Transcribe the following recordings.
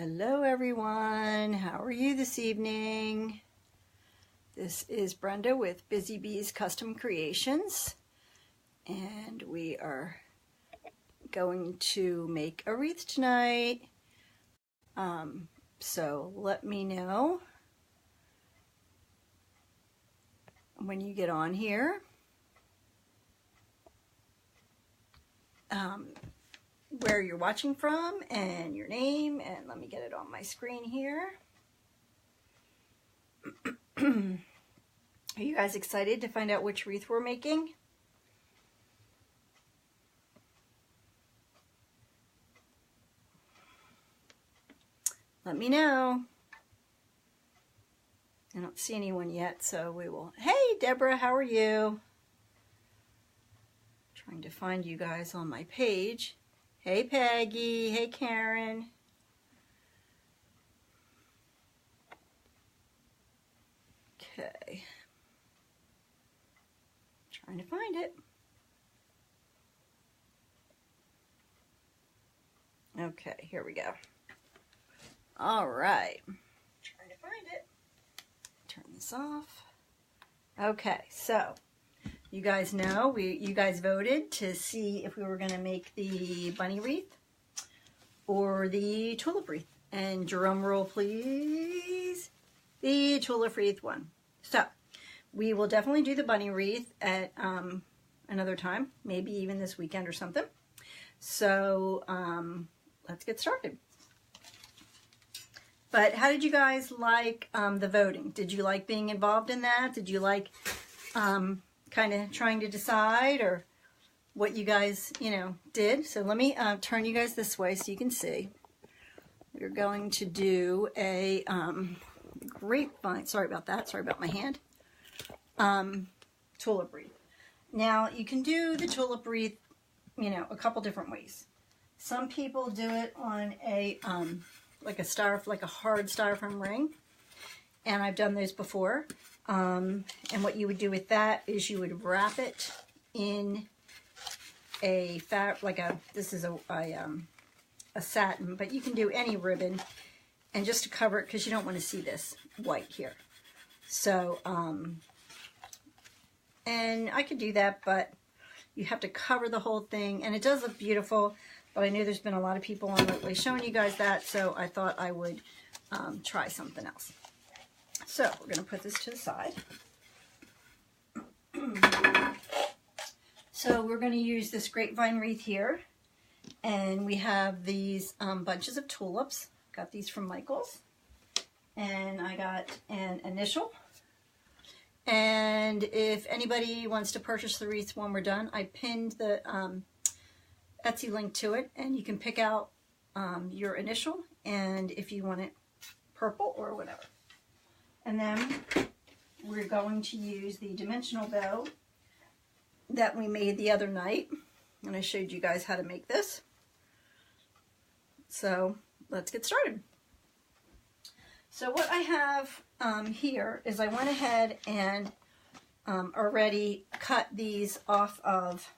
Hello everyone, how are you this evening? This is Brenda with Busy Bees Custom Creations, and we are going to make a wreath tonight. So let me know when you get on here. Where you're watching from and your name, and let me get it on my screen here. Are you guys excited to find out which wreath we're making? Let me know. I don't see anyone yet, so we will. Hey Deborah, how are you? Trying to find you guys on my page. Hey Peggy, hey Karen. Okay. Trying to find it. Okay, here we go. All right. Trying to find it. Turn this off. Okay, so you guys know, you guys voted to see if we were going to make the bunny wreath or the tulip wreath. And drum roll, please. The tulip wreath won. So we will definitely do the bunny wreath at another time, maybe even this weekend or something. So let's get started. But how did you guys like the voting? Did you like being involved in that? Did you like kind of trying to decide, or what you guys, did? So let me turn you guys this way so you can see. We're going to do a grapevine, sorry about that, sorry about my hand, tulip wreath. Now you can do the tulip wreath, a couple different ways. Some people do it on a like a hard styrofoam ring, and I've done those before. And what you would do with that is you would wrap it in a this is a satin, but you can do any ribbon, and just to cover it, because you don't want to see this white here. So, and I could do that, but you have to cover the whole thing, and it does look beautiful, but I know there's been a lot of people on lately showing you guys that, so I thought I would try something else. So we're going to put this to the side. So we're going to use this grapevine wreath here. And we have these bunches of tulips. Got these from Michael's. And I got an initial. And if anybody wants to purchase the wreath when we're done, I pinned the Etsy link to it. And you can pick out your initial, and if you want it purple or whatever. And then we're going to use the dimensional bow that we made the other night. And I showed you guys how to make this. So let's get started. So what I have here is I went ahead and already cut these off of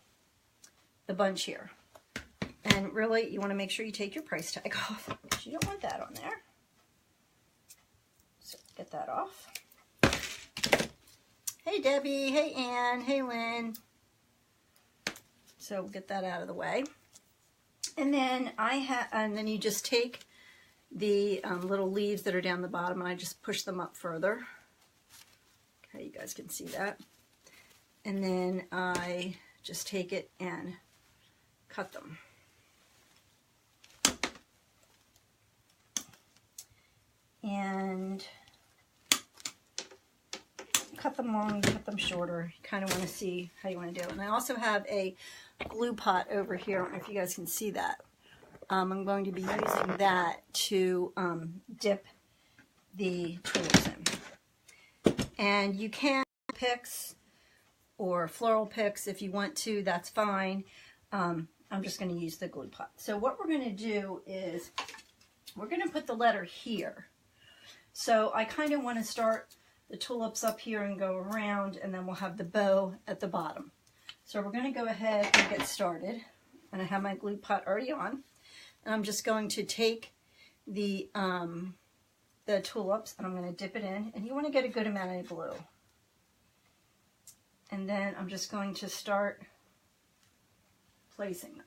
the bunch here. And really, you want to make sure you take your price tag off, because you don't want that on there. So get that off. Hey Debbie, hey Ann, hey Lynn. So get that out of the way. And then then you just take the little leaves that are down the bottom, and I just push them up further. Okay, you guys can see that. And then I just take it and cut them. And cut them long, cut them shorter. You kind of want to see how you want to do it. And I also have a glue pot over here. I don't know if you guys can see that. I'm going to be using that to dip the tulips in. And you can picks or floral picks if you want to, that's fine. I'm just going to use the glue pot. So what we're going to do is we're going to put the letter here. So I kind of want to start the tulips up here and go around, and then we'll have the bow at the bottom. So we're going to go ahead and get started. And I have my glue pot already on. And I'm just going to take the tulips, and I'm going to dip it in, and you want to get a good amount of glue. And then I'm just going to start placing them.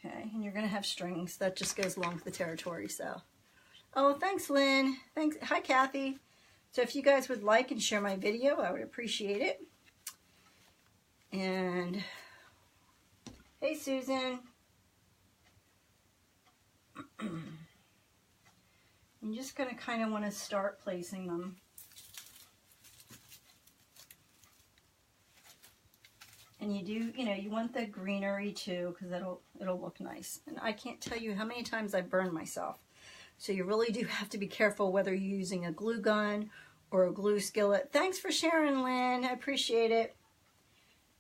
Okay, and you're going to have strings. That just goes along with the territory, so. Oh, thanks, Lynn. Thanks. Hi, Kathy. So if you guys would like and share my video, I would appreciate it. And hey, Susan. I'm just going to kind of want to start placing them. And you do, you know, you want the greenery too, because it'll look nice. And I can't tell you how many times I burned myself. So you really do have to be careful whether you're using a glue gun or a glue skillet. Thanks for sharing, Lynn. I appreciate it.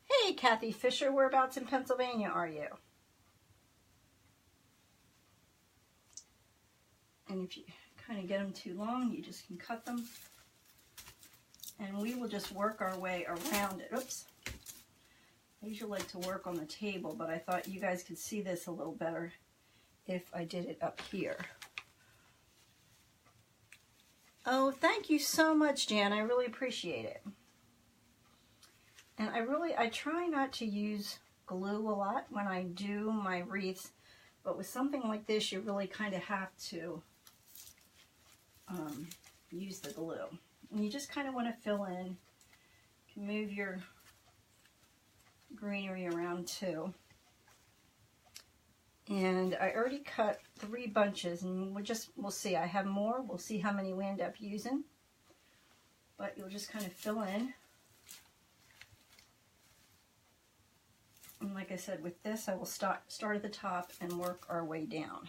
Hey, Kathy Fisher, whereabouts in Pennsylvania are you? And if you kind of get them too long, you just can cut them. And we will just work our way around it. Oops. I usually like to work on the table, but I thought you guys could see this a little better if I did it up here. Oh, thank you so much, Jan. I really appreciate it. And I try not to use glue a lot when I do my wreaths, but with something like this, you really kind of have to use the glue. And you just kind of want to fill in. You can move your greenery around too. And I already cut 3 bunches, and we'll see. I have more. We'll see how many we end up using. But you'll just kind of fill in. And like I said, with this, I will start at the top and work our way down.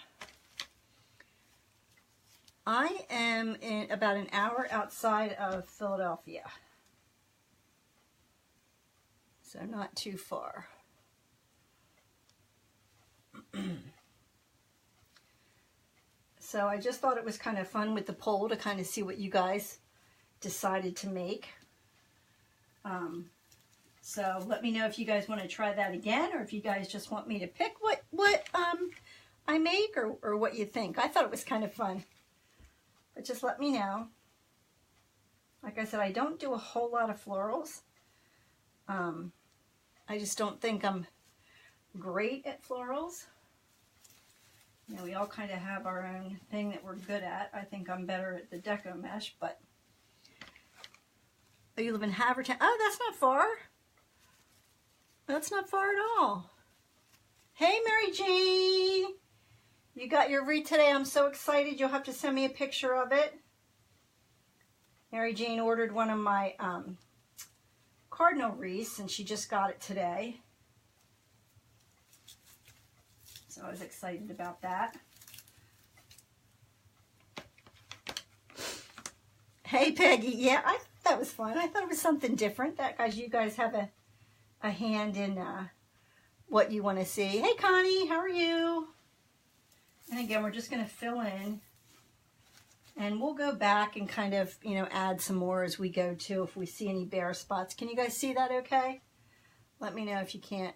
I am in about an hour outside of Philadelphia. So not too far. So I just thought it was kind of fun with the poll to kind of see what you guys decided to make. So let me know if you guys want to try that again, or if you guys just want me to pick what I make, or what you think. I thought it was kind of fun. But just let me know. Like I said, I don't do a whole lot of florals. I just don't think I'm great at florals. You know, we all kind of have our own thing that we're good at. I think I'm better at the deco mesh, but... Oh, you live in Havertown? Oh, that's not far. That's not far at all. Hey, Mary Jane! You got your wreath today. I'm so excited. You'll have to send me a picture of it. Mary Jane ordered one of my cardinal wreaths, and she just got it today. So I was excited about that. Hey, Peggy. Yeah, I thought that was fun. I thought it was something different. That, guys, you guys have a hand in what you want to see. Hey, Connie. How are you? And again, we're just going to fill in. And we'll go back and kind of, you know, add some more as we go too if we see any bare spots. Can you guys see that okay? Let me know if you can't.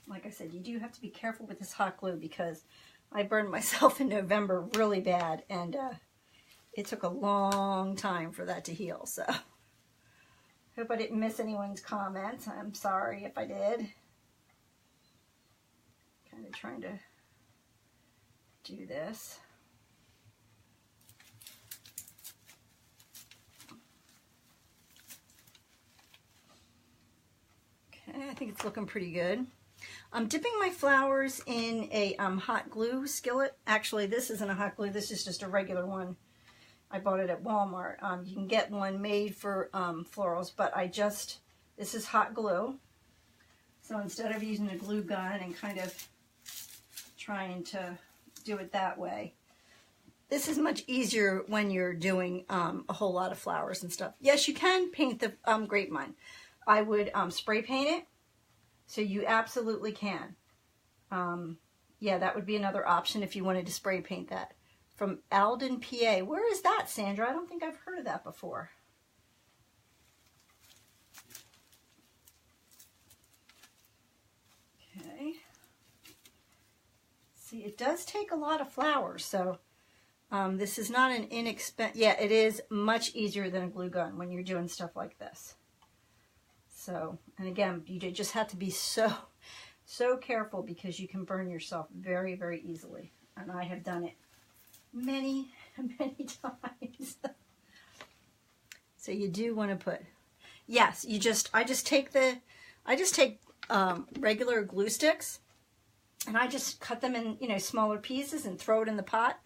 Like I said, you do have to be careful with this hot glue because I burned myself in November really bad, and it took a long time for that to heal. So, hope I didn't miss anyone's comments. I'm sorry if I did. Kind of trying to do this. Okay, I think it's looking pretty good. I'm dipping my flowers in a hot glue skillet. Actually, this isn't a hot glue. This is just a regular one. I bought it at Walmart. You can get one made for florals, but this is hot glue. So instead of using a glue gun and kind of trying to do it that way, this is much easier when you're doing a whole lot of flowers and stuff. Yes, you can paint the grapevine. I would spray paint it. So you absolutely can. Yeah, that would be another option if you wanted to spray paint that. from Alden, PA. Where is that, Sandra? I don't think I've heard of that before. Okay. See, it does take a lot of flowers, so this is not an inexpensive, yeah, it is much easier than a glue gun when you're doing stuff like this. So, and again, you just have to be so careful because you can burn yourself very, very easily. And I have done it many, many times. So you do want to put, yes, I just take regular glue sticks and I just cut them in, you know, smaller pieces and throw it in the pot.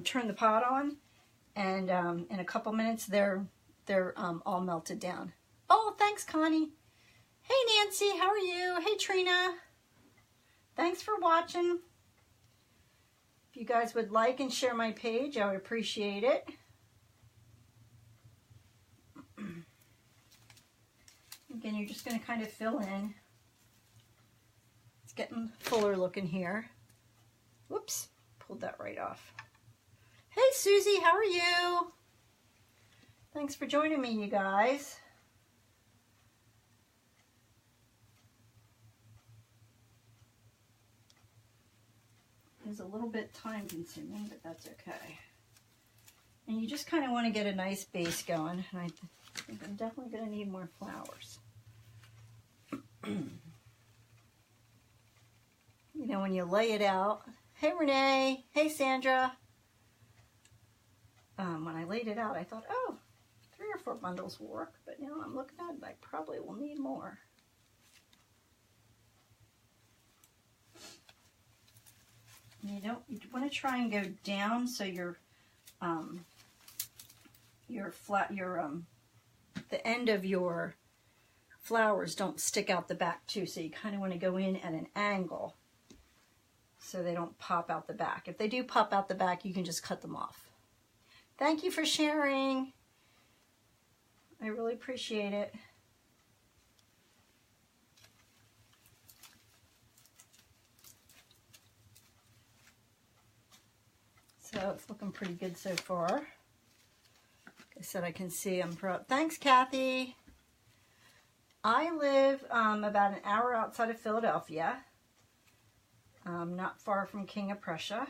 Turn the pot on, and in a couple minutes they're all melted down. Oh, thanks, Connie. Hey, Nancy, how are you? Hey, Trina. Thanks for watching. If you guys would like and share my page, I would appreciate it. Again, you're just going to kind of fill in. It's getting fuller looking here. Whoops, pulled that right off. Hey, Susie, how are you? Thanks for joining me, you guys. It's a little bit time consuming, but that's okay. And you just kind of want to get a nice base going. And I think I'm definitely going to need more flowers. You know, when you lay it out. Hey, Renee. Hey, Sandra. When I laid it out, I thought, oh, 3 or 4 bundles will work. But now I'm looking at it, I probably will need more. You want to try and go down so the end of your flowers don't stick out the back too. So you kind of want to go in at an angle so they don't pop out the back. If they do pop out the back, you can just cut them off. Thank you for sharing. I really appreciate it. So it's looking pretty good so far. Like I said, I can see I'm proud. Thanks, Kathy. I live about an hour outside of Philadelphia, not far from King of Prussia.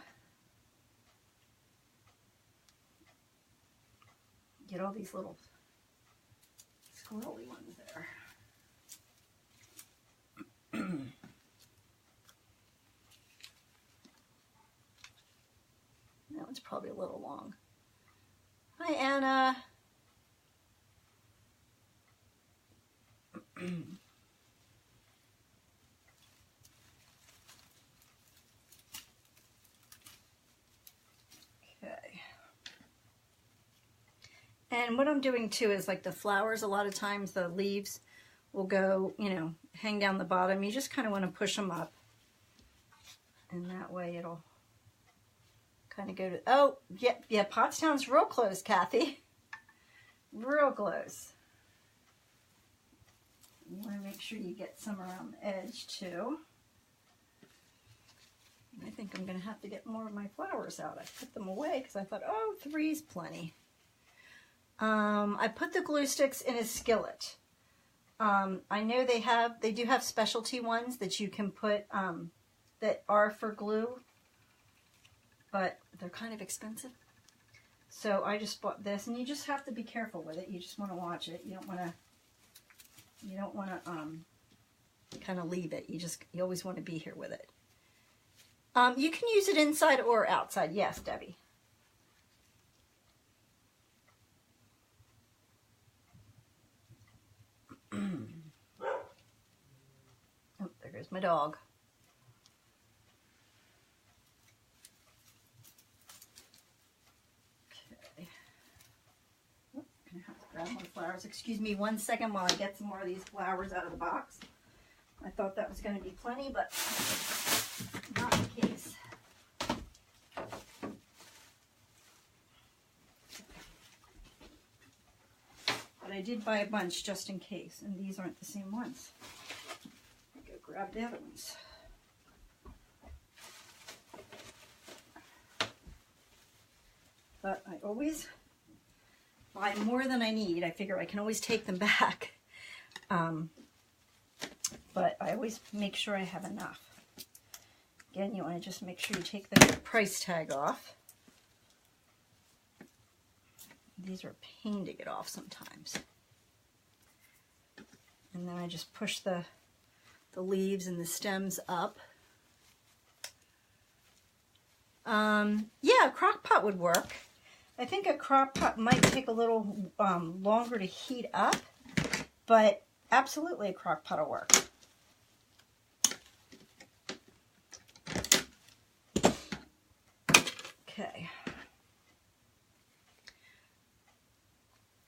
Get all these little squirrely ones there. That one's probably a little long. Hi, Anna. And what I'm doing too is like the flowers, a lot of times the leaves will go, you know, hang down the bottom. You just kind of want to push them up. And that way it'll kind of go to, oh, yeah, Pottstown's real close, Kathy. Real close. You want to make sure you get some around the edge too. I think I'm going to have to get more of my flowers out. I put them away because I thought, oh, 3's plenty. I put the glue sticks in a skillet. I know they do have specialty ones that you can put that are for glue, but they're kind of expensive. So I just bought this, and you just have to be careful with it. You just want to watch it. You don't want to kind of leave it. You always want to be here with it. You can use it inside or outside. Yes, Debbie. Oh, there goes my dog. Okay. Oh, gonna have to grab more flowers. Excuse me 1 second while I get some more of these flowers out of the box. I thought that was going to be plenty, but not the case. But I did buy a bunch just in case, and these aren't the same ones. I'll go grab the other ones. but I always buy more than I need. I figure I can always take them back. But I always make sure I have enough. Again, you want to just make sure you take the price tag off. These are a pain to get off sometimes. And then I just push the leaves and the stems up. Yeah, a crock pot would work. I think a crock pot might take a little longer to heat up, but absolutely a crock pot will work. Okay.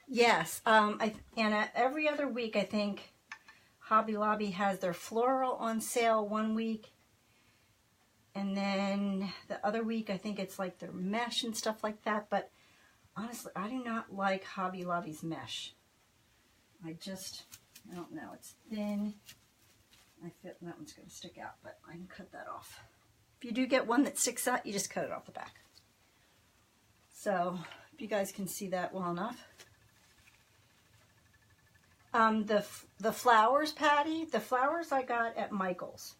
Yes, and every other week I think Hobby Lobby has their floral on sale one week, and then the other week I think it's like their mesh and stuff like that. But honestly, I do not like Hobby Lobby's mesh. I don't know. It's thin. I feel that one's going to stick out, but I can cut that off. If you do get one that sticks out, you just cut it off the back. So if you guys can see that well enough. The flowers, Patty, the flowers I got at Michael's.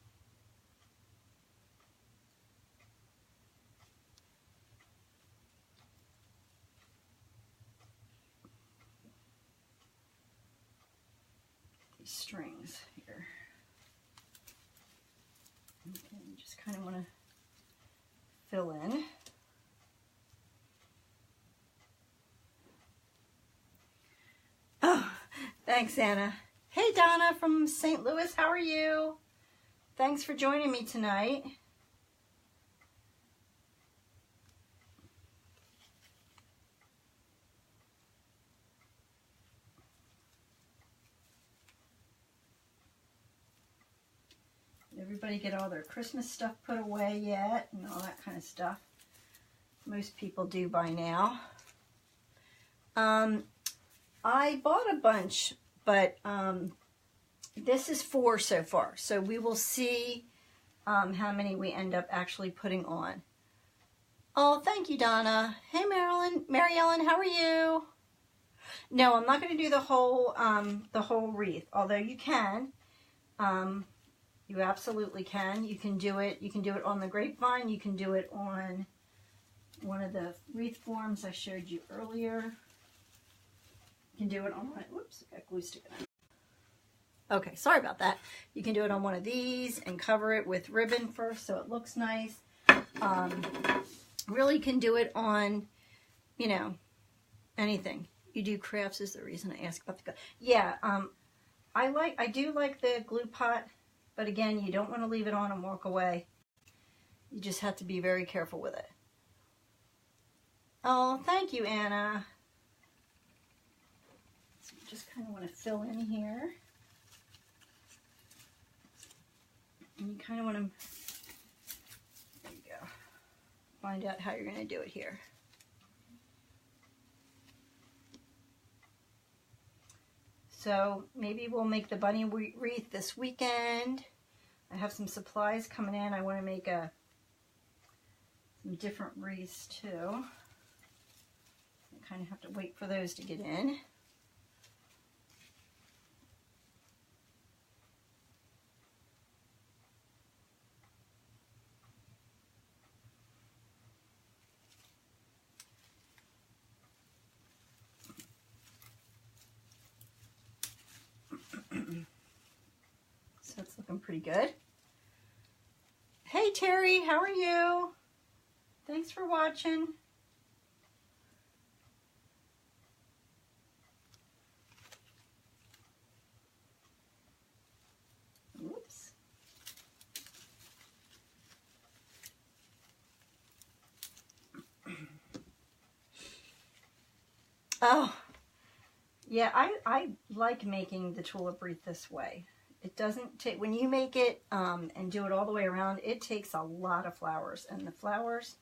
These strings here. Okay, you just kind of want to fill in. Oh, thanks, Anna. Hey, Donna from St. Louis. How are you? Thanks for joining me tonight. Everybody get all their Christmas stuff put away yet and all that kind of stuff. Most people do by now. I bought a bunch, but this is 4 so far. So we will see how many we end up actually putting on. Oh, thank you, Donna. Hey, Mary Ellen, how are you? No, I'm not going to do the whole wreath, although you can. You absolutely can. You can do it. You can do it on the grapevine. You can do it on one of the wreath forms I showed you earlier. You can do it on one. Whoops, I got glue sticking out. Okay, sorry about that. You can do it on one of these and cover it with ribbon first so it looks nice. Really can do it on, you know, anything. You do crafts is the reason I asked about the glue. Yeah, I do like the glue pot, but again, you don't want to leave it on and walk away. You just have to be very careful with it. Oh, thank you, Anna. So you just kind of want to fill in here. And you kind of want to, there you go, find out how you're going to do it here. So maybe we'll make the bunny wreath this weekend. I have some supplies coming in. I want to make some different wreaths too. I kind of have to wait for those to get in. So it's looking pretty good. Hey Terry, how are you? Thanks for watching. Oops. Oh, yeah, I like making the tulip wreath this way. It doesn't take, when you make it and do it all the way around, it takes a lot of flowers. And the flowers,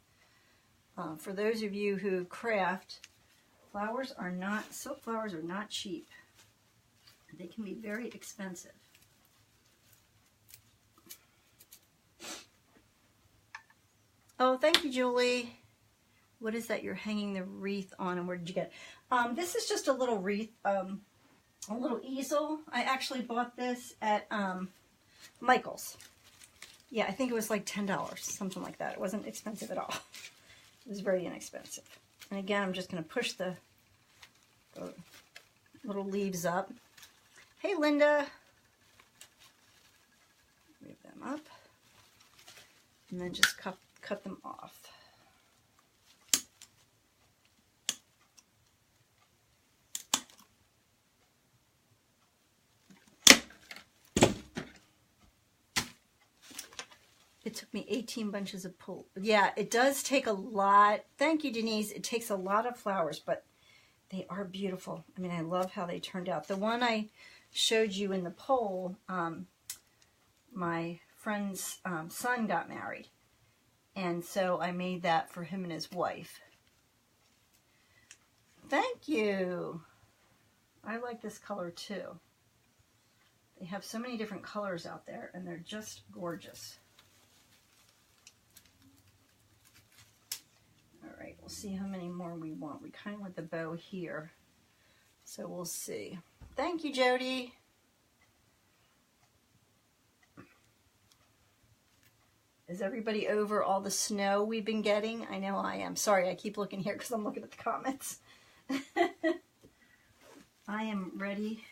for those of you who craft, silk flowers are not cheap. They can be very expensive. Oh, thank you, Julie. What is that you're hanging the wreath on, and where did you get it? This is just a little wreath, a little easel. I actually bought this at Michael's. Yeah, I think it was like $10, something like that. It wasn't expensive at all. It was very inexpensive. And again, I'm just going to push the little leaves up. Hey, Linda. Move them up. And then just cut them off. It took me 18 bunches of pull. Yeah, it does take a lot. Thank you, Denise. It takes a lot of flowers, but they are beautiful. I mean, I love how they turned out. The one I showed you in the poll, my friend's son got married. And so I made that for him and his wife. Thank you. I like this color too. They have so many different colors out there, and they're just gorgeous. All right, we'll see how many more we want. We kind of want the bow here, so we'll see. Thank you, Jody. Is everybody over all the snow we've been getting? I know I am. Sorry, I keep looking here because I'm looking at the comments. I am ready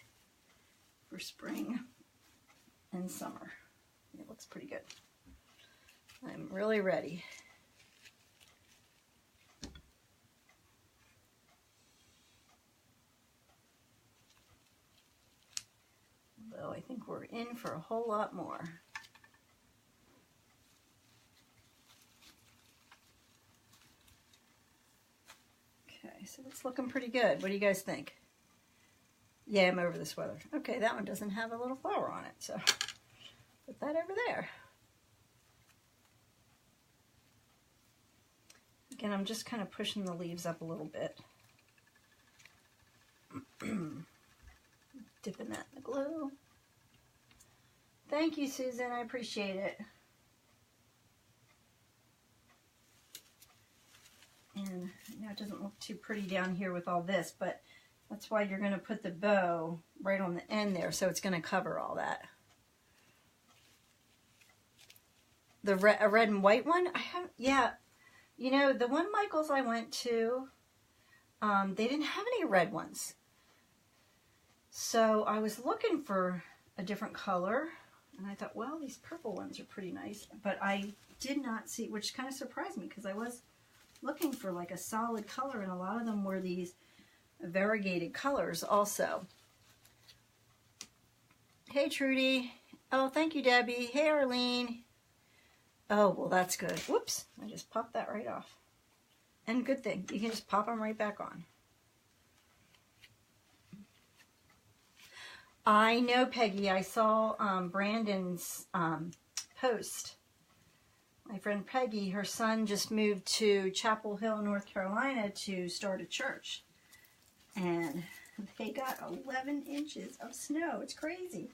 for spring and summer. It looks pretty good. I'm really ready. Although I think we're in for a whole lot more. Okay, so it's looking pretty good. What do you guys think? Yeah, I'm over this weather. Okay, that one doesn't have a little flower on it, so put that over there. Again, I'm just kind of pushing the leaves up a little bit. Dipping that in the glue. Thank you, Susan. I appreciate it. And I know it doesn't look too pretty down here with all this, but that's why you're going to put the bow right on the end there, so it's going to cover all that. A red and white one? I haven't, yeah. You know, the one Michael's I went to, they didn't have any red ones. So I was looking for a different color, and I thought, well, these purple ones are pretty nice, but I did not see, which kind of surprised me because I was looking for like a solid color, and a lot of them were these variegated colors also. Hey, Trudy. Oh, thank you, Debbie. Hey, Arlene. Oh, well, that's good. Whoops, I just popped that right off. And good thing, you can just pop them right back on. I know, Peggy. I saw Brandon's post. My friend Peggy, her son just moved to Chapel Hill, North Carolina to start a church. And they got 11 inches of snow. It's crazy.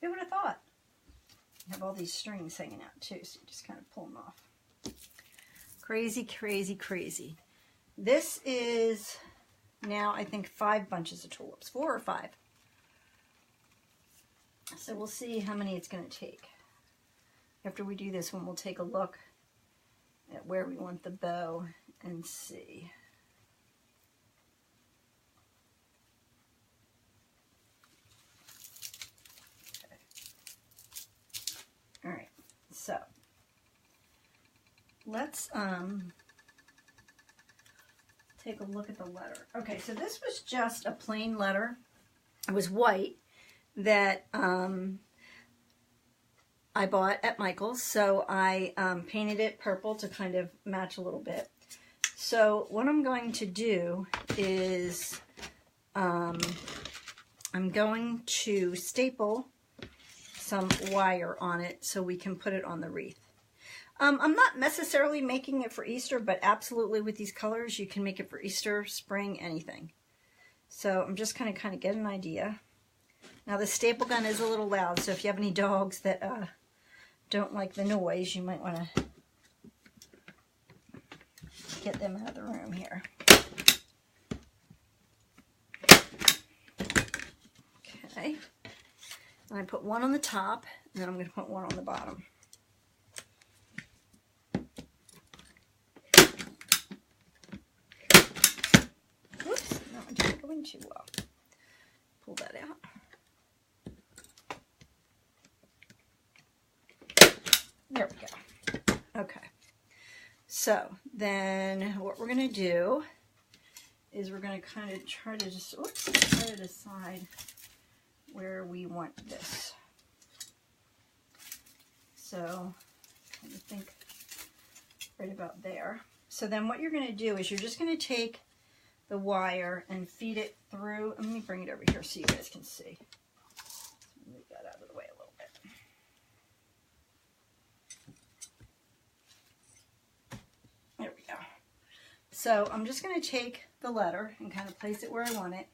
Who would have thought? You have all these strings hanging out too, so you just kind of pull them off. Crazy, crazy, crazy. This is now, I think, 5 bunches of tulips. 4 or 5. So we'll see how many it's going to take. After we do this one, we'll take a look at where we want the bow and see. Okay. All right, so let's take a look at the letter. Okay, so this was just a plain letter. It was white that I bought at Michael's, so I painted it purple to kind of match a little bit. So what I'm going to do is I'm going to staple some wire on it so we can put it on the wreath. I'm not necessarily making it for Easter, but absolutely with these colors you can make it for Easter, spring, anything. So I'm just kind of get an idea. Now the staple gun is a little loud, so if you have any dogs that don't like the noise, you might want to get them out of the room here. Okay. And I put one on the top, and then I'm going to put one on the bottom. Whoops, that one didn't go in too well. Pull that out. There we go. Okay. So then what we're going to do is we're going to kind of try to just, try to decide where we want this. So I think right about there. So then what you're going to do is you're just going to take the wire and feed it through. Let me bring it over here so you guys can see. Move that out of the way a little bit. There we go. So I'm just going to take the letter and kind of place it where I want it.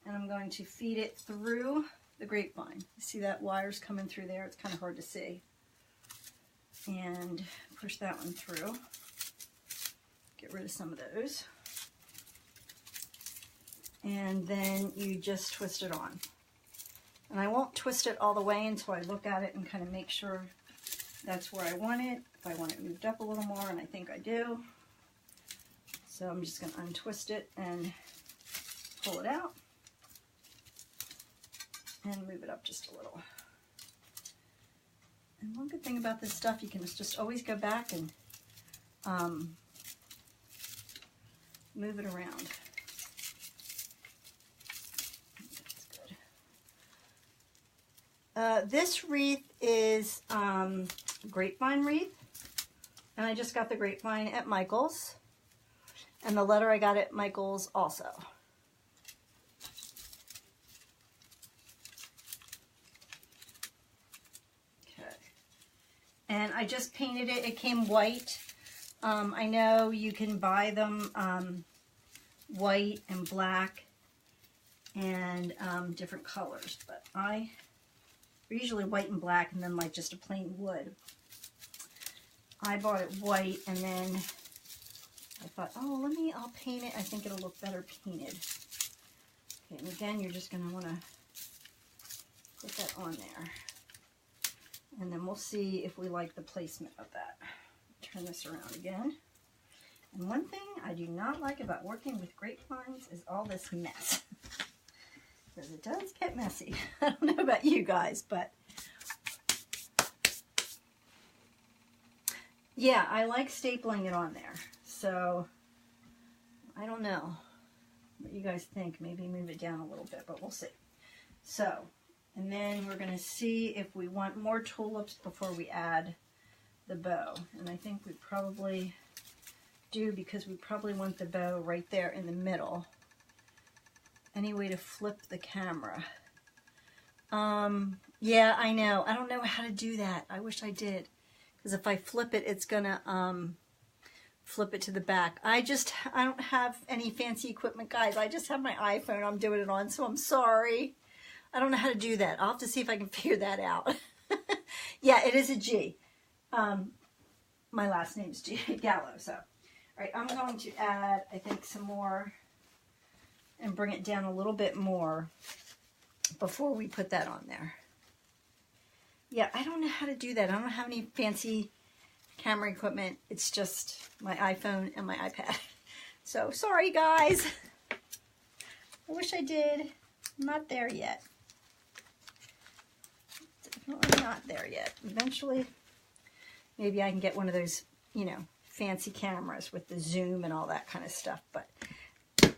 And I'm going to feed it through the grapevine. You see that wire's coming through there? It's kind of hard to see. And push that one through. Get rid of some of those. And then you just twist it on. And I won't twist it all the way until I look at it and kind of make sure that's where I want it. If I want it moved up a little more, and I think I do. So I'm just going to untwist it and pull it out. And move it up just a little. And one good thing about this stuff, you can just always go back and move it around. That's good. This wreath is Grapevine Wreath. And I just got the Grapevine at Michael's. And the letter I got at Michael's also. And I just painted it. It came white. I know you can buy them white and black and different colors, but I usually white and black and then like just a plain wood. I bought it white and then I thought, oh, I'll paint it. I think it'll look better painted. Okay, and again, you're just going to want to put that on there. And then we'll see if we like the placement of that. Turn this around again. And one thing I do not like about working with grapevines is all this mess. Because it does get messy. I don't know about you guys, but yeah, I like stapling it on there. So I don't know what you guys think. Maybe move it down a little bit, but we'll see. So, and then we're going to see if we want more tulips before we add the bow. And I think we probably do, because we probably want the bow right there in the middle. Any way to flip the camera? Yeah, I know. I don't know how to do that. I wish I did. Because if I flip it, it's going to flip it to the back. I don't have any fancy equipment, guys. I just have my iPhone I'm doing it on, so I'm sorry. I don't know how to do that. I'll have to see if I can figure that out. Yeah, it is a G. My last name is G, Gallo. So, all right, I'm going to add, I think, some more and bring it down a little bit more before we put that on there. Yeah, I don't know how to do that. I don't have any fancy camera equipment. It's just my iPhone and my iPad. So, sorry, guys. I wish I did. I'm not there yet. Definitely not there yet. Eventually, maybe I can get one of those, you know, fancy cameras with the zoom and all that kind of stuff, but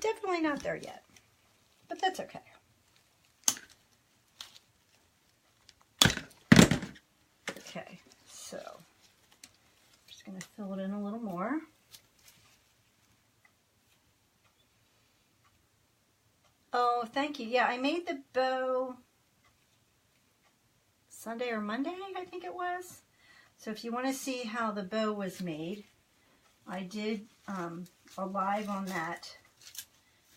definitely not there yet. But that's okay. Okay, so I'm just going to fill it in a little more. Oh, thank you. Yeah, I made the bow Sunday or Monday, I think it was. So if you want to see how the bow was made, I did a live on that.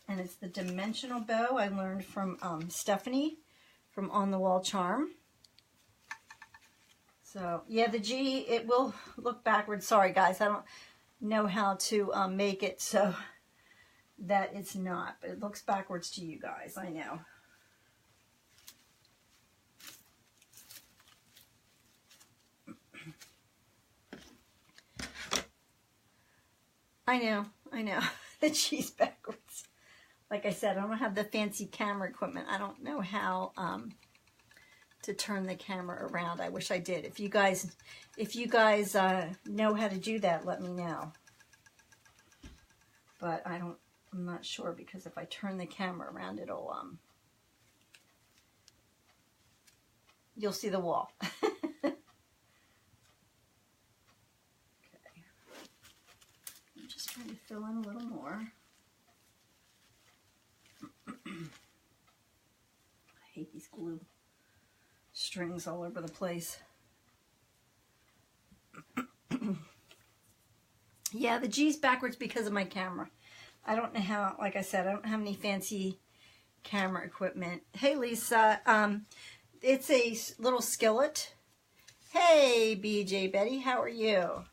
And it's the dimensional bow I learned from Stephanie from On the Wall Charm. So, yeah, the G, it will look backwards. Sorry, guys. know how to make it so that it's not, but it looks backwards to you guys, I know. I know, the cheese backwards. Like I said, I don't have the fancy camera equipment. I don't know how to turn the camera around. I wish I did. If you guys know how to do that, let me know. But I'm not sure, because if I turn the camera around, it'll you'll see the wall. Okay. I'm just trying to fill in a little more. I hate these glue strings all over the place. Yeah, the G's backwards because of my camera. I don't know how, like I said, I don't have any fancy camera equipment. Hey, Lisa, it's a little skillet. Hey, BJ Betty, how are you?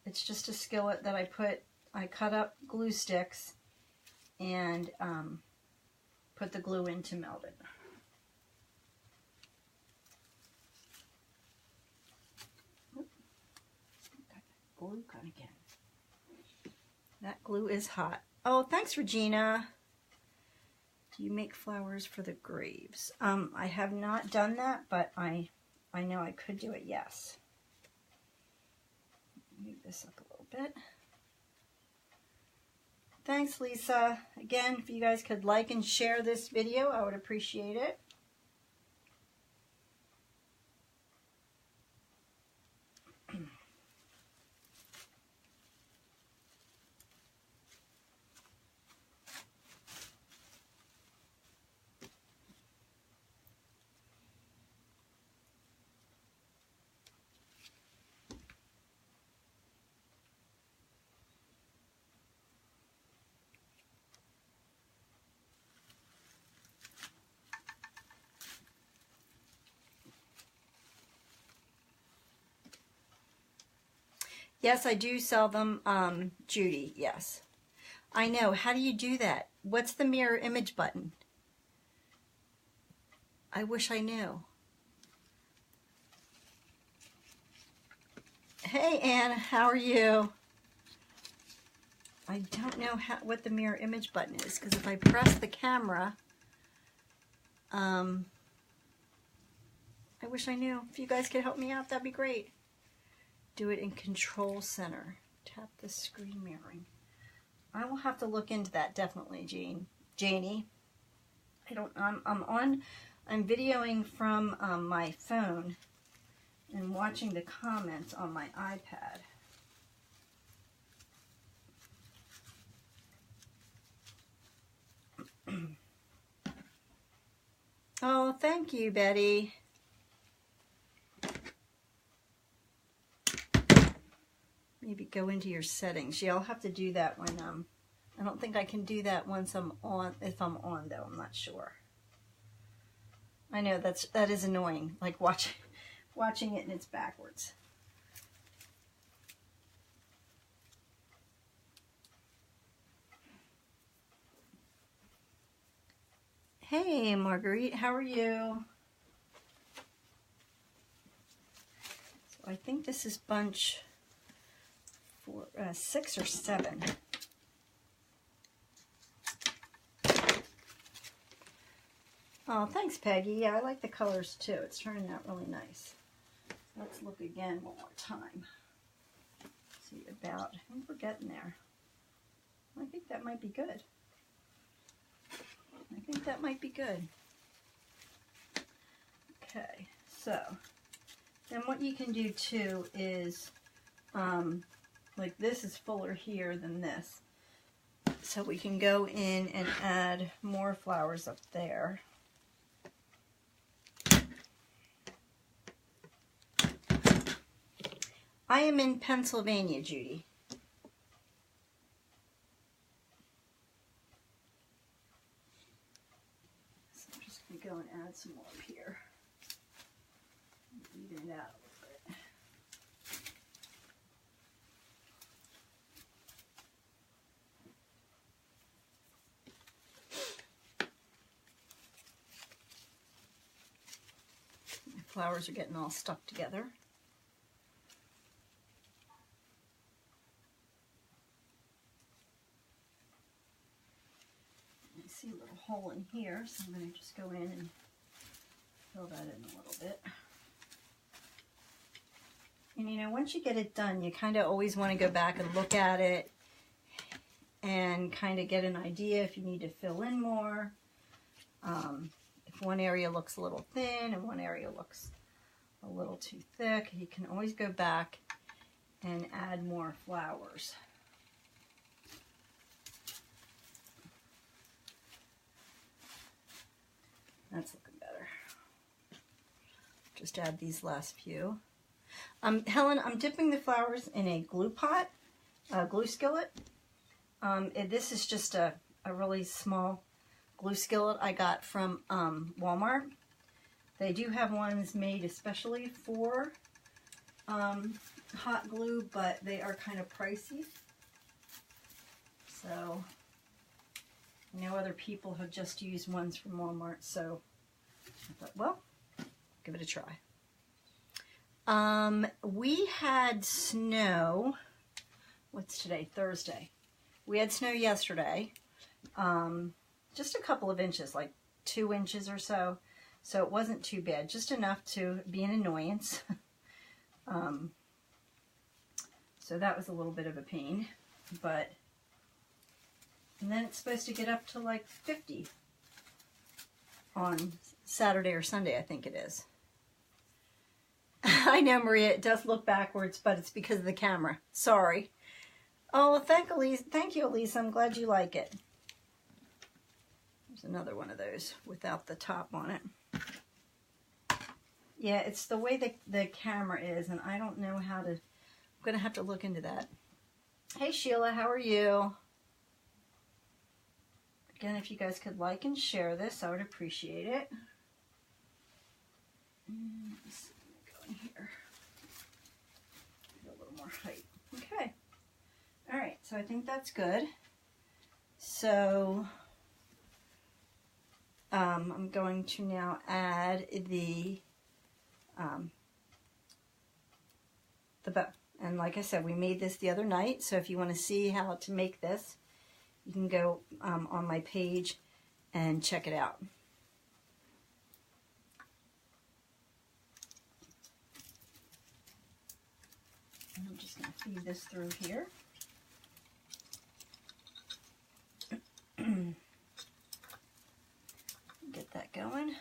It's just a skillet that I cut up glue sticks and put the glue in to melt it. Glue gun again. That glue is hot. Oh, thanks, Regina. Do you make flowers for the graves? I have not done that, but I know I could do it, yes. Move this up a little bit. Thanks, Lisa. Again, if you guys could like and share this video, I would appreciate it. Yes, I do sell them, Judy, yes. I know. How do you do that? What's the mirror image button? I wish I knew. Hey, Anne, how are you? I don't know what the mirror image button is, because if I press the camera, I wish I knew. If you guys could help me out, that'd be great. Do it in Control Center. Tap the screen mirroring. I will have to look into that, definitely, Janie. I'm videoing from my phone and watching the comments on my iPad. Oh, thank you, Betty. Maybe go into your settings. Yeah, I'll have to do that when I don't think I can do that once I'm on. If I'm on, though, I'm not sure. I know that is annoying. Like watching it and it's backwards. Hey, Marguerite, how are you? So I think this is bunch 6 or 7. Oh, thanks, Peggy. Yeah, I like the colors too. It's turning out really nice. Let's look again one more time. See about, I think we're getting there. I think that might be good. I think that might be good. Okay, so then what you can do too is, like this is fuller here than this. So we can go in and add more flowers up there. I am in Pennsylvania, Judy. So I'm just going to go and add some more up here. Even it out a little bit. flowers are getting all stuck together. I see a little hole in here, so I'm going to just go in and fill that in a little bit. And you know, once you get it done, you kind of always want to go back and look at it and kind of get an idea if you need to fill in more. If one area looks a little thin and one area looks a little too thick, you can always go back and add more flowers. That's looking better. Just add these last few. Helen, I'm dipping the flowers in a glue pot, a glue skillet. This is just a really small glue skillet I got from Walmart. They do have ones made especially for hot glue, but they are kind of pricey. So I know other people have just used ones from Walmart, so I thought, well, give it a try. We had snow. What's today? Thursday. We had snow yesterday. Just a couple of inches, like 2 inches or so. So it wasn't too bad. Just enough to be an annoyance. So that was a little bit of a pain. But, and then it's supposed to get up to like 50 on Saturday or Sunday, I think it is. I know, Maria, it does look backwards, but it's because of the camera. Sorry. Oh, thank you, Elise. I'm glad you like it. There's another one of those without the top on it. Yeah, it's the way the camera is, and I don't know how to... I'm going to have to look into that. Hey, Sheila, how are you? Again, if you guys could like and share this, I would appreciate it. Let's go in here. Get a little more height. Okay. All right, so I think that's good. So I'm going to now add the bow. And like I said, we made this the other night, so if you want to see how to make this, you can go on my page and check it out. And I'm just going to feed this through here. Get that going.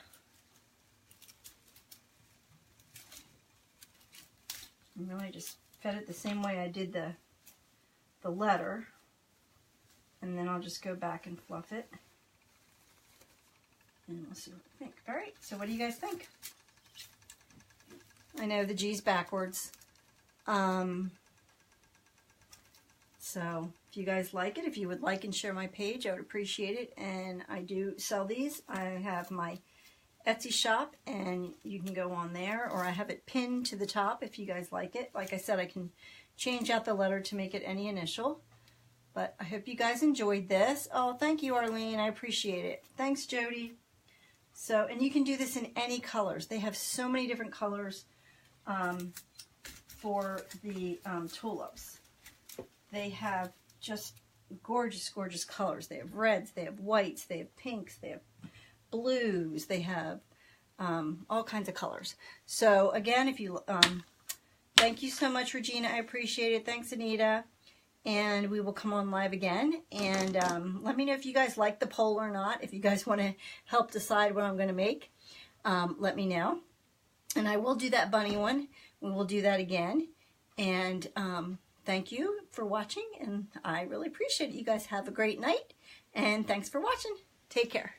And then I just fed it the same way I did the letter. And then I'll just go back and fluff it. And we'll see what we think. All right, so what do you guys think? I know the G's backwards. So if you guys like it, if you would like and share my page, I would appreciate it. And I do sell these. I have my Etsy shop, and you can go on there, or I have it pinned to the top if you guys like it. Like I said, I can change out the letter to make it any initial. But I hope you guys enjoyed this. Oh, thank you, Arlene. I appreciate it. Thanks, Jody. So, and you can do this in any colors. They have so many different colors for the tulips. They have just gorgeous, gorgeous colors. They have reds, they have whites, they have pinks, they have blues, they have all kinds of colors. So again, if you thank you so much, Regina. I appreciate it. Thanks, Anita. And we will come on live again. And let me know if you guys like the poll or not. If you guys want to help decide what I'm going to make, let me know. And I will do that bunny one. We will do that again. And thank you for watching. And I really appreciate it. You guys have a great night. And thanks for watching. Take care.